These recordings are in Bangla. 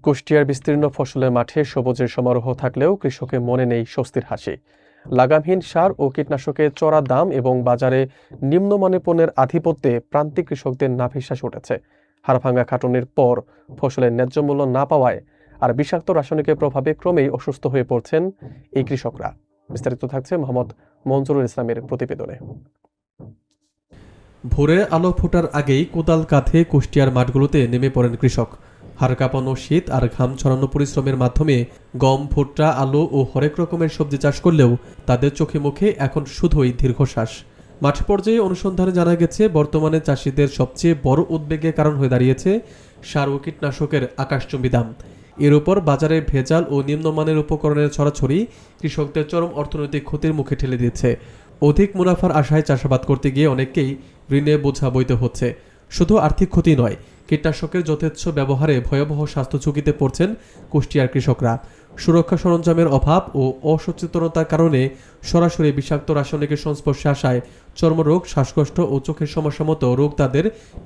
কুষ্টিয়ার বিস্তীর্ণ ফসলের মাঠে সবুজের সমারোহ থাকলেও কৃষকের মনে নেই স্বস্তির হাসি। লাগামহীন সার ও কীটনাশকের চড়া দাম এবং বাজারে নিম্নমানের পণ্যের আধিপত্যে প্রান্তিক কৃষকদের নাভিশ্বাস উঠেছে। হাড়ভাঙা খাটুনির পর ফসলের ন্যায্য মূল্য না পাওয়ায় আর বিষাক্ত রাসায়নিকের প্রভাবে ক্রমেই অসুস্থ হয়ে পড়ছেন এই কৃষকরা। বিস্তারিত থাকছে মোহাম্মদ মঞ্জুরুল ইসলামের প্রতিবেদনে। ভোরের আলো ফোটার আগেই কোদাল কাঁধে কুষ্টিয়ার মাঠগুলোতে নেমে পড়েন কৃষক। হাড় কাঁপানো শীত আর ঘাম ছড়ানো পরিশ্রমের মাধ্যমে গম, ভুট্টা, আলু ও হরেক রকমের সবজি চাষ করলেও তাদের চোখে মুখে এখন শুধুই দীর্ঘশ্বাস। মাঠ পর্যায়ে অনুসন্ধানে জানা গেছে, বর্তমানে চাষিদের সবচেয়ে বড় উদ্বেগের কারণ হয়ে দাঁড়িয়েছে সার ও কীটনাশকের আকাশচুম্বী দাম। এর উপর বাজারে ভেজাল ও নিম্নমানের উপকরণের ছড়াছড়ি কৃষকদের চরম অর্থনৈতিক ক্ষতির মুখে ঠেলে দিচ্ছে। অধিক মুনাফার আশায় চাষাবাদ করতে গিয়ে অনেককেই ঋণে বোঝা বইতে হচ্ছে। শুধু আর্থিক ক্ষতি নয়, কীটনাশকের যথেচ্ছ ব্যবহারে ভয়াবহ স্বাস্থ্য ঝুঁকিতে পড়ছেন কুষ্টিয়ার কৃষকরা। সুরক্ষা সরঞ্জামের অভাব ও অসচেতনতার কারণে সরাসরি বিষাক্ত রাসায়নিকের সংস্পর্শে আসায় চর্মরোগ, শ্বাসকষ্ট ও চোখের সমস্যা মতো রোগ তাদের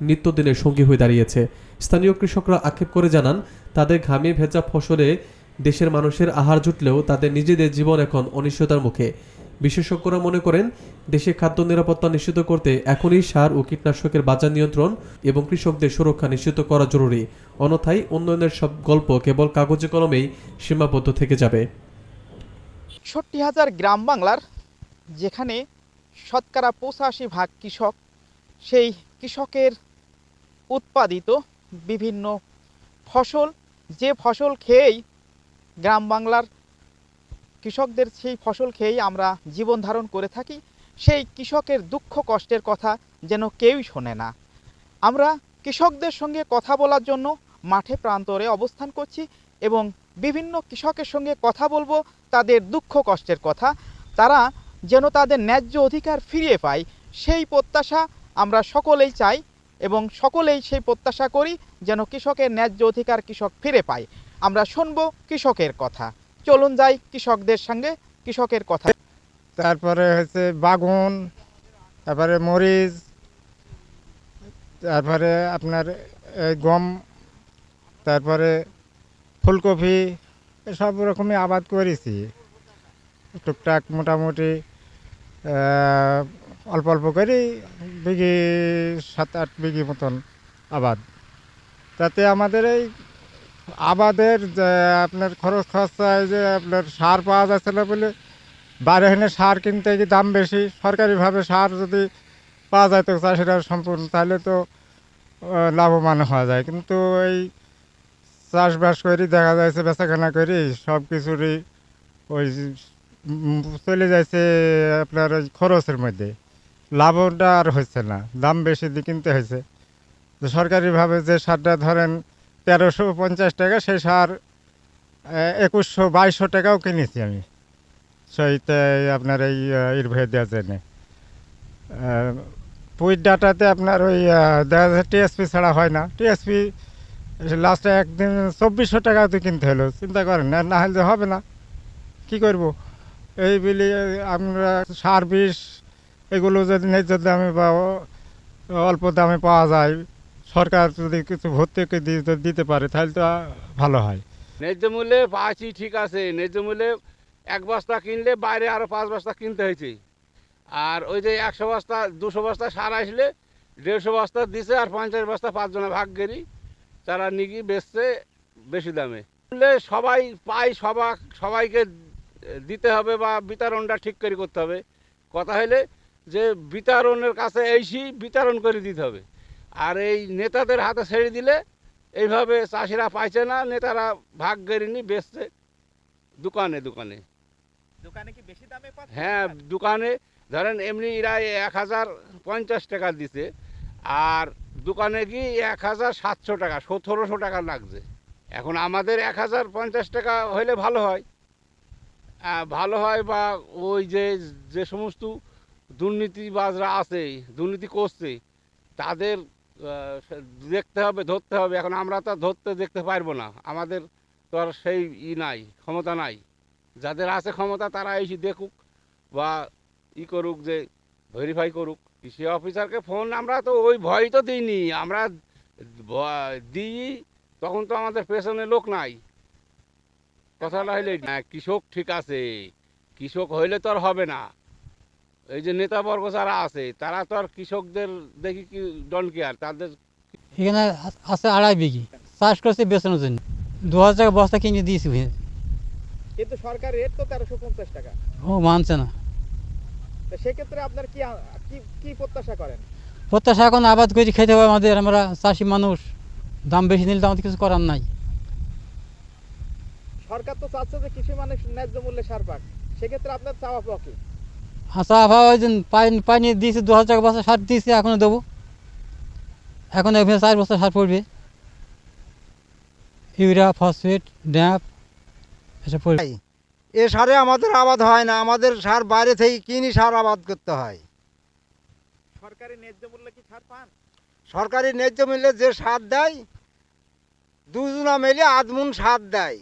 নিত্যদিনের সঙ্গী হয়ে দাঁড়িয়েছে। স্থানীয় কৃষকরা আক্ষেপ করে জানান, তাদের ঘামে ভেজা ফসলে দেশের মানুষের আহার জুটলেও তাদের নিজেদের জীবন এখন অনিশ্চয়তার মুখে। বিশেষজ্ঞরা মনে করেন, দেশে খাদ্য নিরাপত্তা নিশ্চিত করতে এখনই সার ও কীটনাশকের বাজার নিয়ন্ত্রণ এবং কৃষকদের সুরক্ষা নিশ্চিত করা জরুরি। অন্যথায় উন্নয়নের সব গল্প কেবল কাগজে কলমেই সীমাবদ্ধ থেকে যাবে। ৬০,০০০ গ্রাম বাংলার যেখানে শতকরা ৮৫% কৃষক, সেই কৃষকের উৎপাদিত বিভিন্ন ফসল, যে ফসল খেয়েই গ্রাম বাংলার কৃষকদের সেই ফসল খেয়েই আমরা জীবন ধারণ করে থাকি, সেই কৃষকের দুঃখ কষ্টের কথা যেন কেউই শোনে না। আমরা কৃষকদের সঙ্গে কথা বলার জন্য মাঠে প্রান্তরে অবস্থান করছি এবং বিভিন্ন কৃষকের সঙ্গে কথা বলবো তাদের দুঃখ কষ্টের কথা। তারা যেন তাদের ন্যায্য অধিকার ফিরিয়ে পায়, সেই প্রত্যাশা আমরা সকলেই চাই এবং সকলেই সেই প্রত্যাশা করি যেন কৃষকের ন্যায্য অধিকার কৃষক ফিরে পায়। আমরা শুনবো কৃষকের কথা। চলুন যাই কৃষকদের সঙ্গে, কৃষকের কথা। তারপরে হচ্ছে বাগুন, তারপরে মরিচ, তারপরে আপনার গম, তারপরে ফুলকপি, সব রকমই আবাদ করেছি। টুকটাক মোটামুটি অল্প অল্প করে বিঘি ৭-৮ বিঘি মতন আবাদ। তাতে আমাদের এই আবাদের আপনার খরচ খরচায় যে আপনার সার পাওয়া যাচ্ছে না বলে বাইরে এনে সার কিনতে গিয়ে দাম বেশি। সরকারিভাবে সার যদি পাওয়া যায় তো চাষিরা সম্পূর্ণ, তাহলে তো লাভবান হওয়া যায়। কিন্তু এই চাষবাস করি দেখা যাচ্ছে বেচাকেনা করি সব কিছুরই ওই চলে যাচ্ছে আপনার ওই খরচের মধ্যে, লাভটা আর হচ্ছে না, দাম বেশি দিয়ে কিনতে হয়েছে। তো সরকারিভাবে যে সারটা ধরেন ১৩৫০ টাকা, সেই সার ২১০০-২২০০ টাকাও কিনেছি আমি সহিতে আপনার এই ইরভে দেওয়ার জন্যে। পুইট ডাটাতে আপনার ওই দেখা যাচ্ছে টিএসপি ছাড়া হয় না। টিএসপি লাস্টে একদিন ২৪০০ টাকাও তো কিনতে হলো। চিন্তা করেন, না হলে হবে না, কি করব? এই বলি আমরা সার বিষ এগুলো যদি ন্যায্য দামে বা অল্প দামে পাওয়া যায়, সরকার যদি কিছু ভর্তুকি দিতে পারে তাহলে তো ভালো হয়। ন্যায্য মূল্যে পাচ্ছি, ঠিক আছে। ন্যায্য মূল্যে ১ বস্তা কিনলে বাইরে আরও ৫ বস্তা কিনতে হয়েছে। আর ওই যে ১০০ বস্তা ২০০ বস্তা সার আসলে ১৫০ বস্তা দিছে আর ৫০ বস্তা ৫ জনে ভাগ করি তারা নিগি বেচছে বেশি দামে। সবাই পায়, সবাইকে দিতে হবে বা বিতরণটা ঠিক করে করতে হবে। কথা হলে যে বিতরণের কাছে এসেই বিতরণ করে দিতে হবে। আর এই নেতাদের হাতে ছেড়ে দিলে এইভাবে চাষিরা পাইছে না, নেতারা ভাগ করেনি বেচছে দোকানে দোকানে। দোকানে কি বেশি দামে পাচ্ছে? হ্যাঁ, দোকানে ধরেন এমনি এরা ১০৫০ টাকা দিছে, আর দোকানে কি ১৭০০ টাকা, ১৭০০ টাকা লাগছে। এখন আমাদের ১০৫০ টাকা হলে ভালো হয়, ভালো হয়। বা ওই যে সমস্ত দুর্নীতিবাজরা আছে, দুর্নীতি করছে, তাদের দেখতে হবে, ধরতে হবে। এখন আমরা তো ধরতে দেখতে পারবো না, আমাদের তো আর সেই নাই, ক্ষমতা নাই। যাদের আছে ক্ষমতা তারা এসে দেখুক বা করুক, যে ভেরিফাই করুক। কৃষি অফিসারকে ফোন আমরা তো ওই ভয় তো দিইনি, আমরা দিই তখন তো আমাদের পেছনে লোক নাই। কথাটা হইলে কৃষক ঠিক আছে, কৃষক হইলে তো আর হবে না। এই যে নেতাবর্গ যারা আছে তারা তো আর কৃষকদের দেখি কি ডন কেয়ার, তাদের এখানে আছে 2.5 বিঘি চাষ করছে বেচানোর জন্য 2000 টাকা বস্তা কিনে দিয়েছি কিন্তু সরকার রেট তো 1350 টাকা। ও মানছে না। তো সেক্ষেত্রে আপনার কি কি প্রত্যাশা করেন? প্রত্যাশা এখন আবাদ করে খেতে হবে আমাদের, আমরা চাষি মানুষ, দাম বেশি নিলে তো আমাদের কিছু করার নাই। সরকার তো চাচ্ছে যে কৃষি মানুষ ন্যায্য মূল্যে সার পাক, সেক্ষেত্রে আপনার চাওয়া পাওয়া কি? আচ্ছা আবহাওয়া ওই দিন পানি দিয়েছি 2000 টাকা বস্তা সার দিয়েছি, এখনও দেবো। এখন এখানে 4 বস্তা সার পড়বে, ইউরিয়া, ফসফেট, ড্যাপ এসব পড়বে। এ সারে আমাদের আবাদ হয় না, আমাদের সার বাইরে থেকে কিনি সার আবাদ করতে হয়। সরকারি ন্যায্য মূল্যে কি সার পান? সরকারি ন্যায্য মূল্যে যে সার দেয়, দুজনা মিলে আধমুন সার দেয়।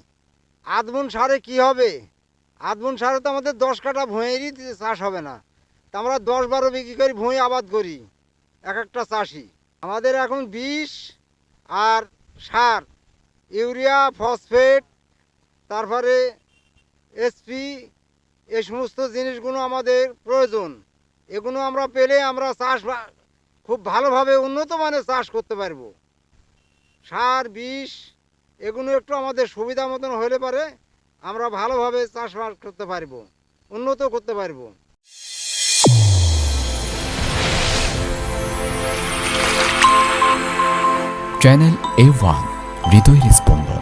আধমুন সারে কি হবে? আধমুন সারে তো আমাদের 10 কাঠা ভুঁইয়েরই চাষ হবে না, তা আমরা 10-12 বিঘি করে ভুঁই আবাদ করি এক একটা চাষি। আমাদের এখন বিষ আর সার, ইউরিয়া, ফসফেট, তারপরে এসপি, এই সমস্ত জিনিসগুলো আমাদের প্রয়োজন। এগুলো আমরা পেলে আমরা চাষ খুব ভালোভাবে উন্নত মানের চাষ করতে পারবো। সার, বিষ এগুলো একটু আমাদের সুবিধা মতন হলে পারে আমরা ভালোভাবে চাষবাস করতে পারবো, উন্নত করতে পারবো। চ্যানেল A1 হৃদয়ের স্পন্দন।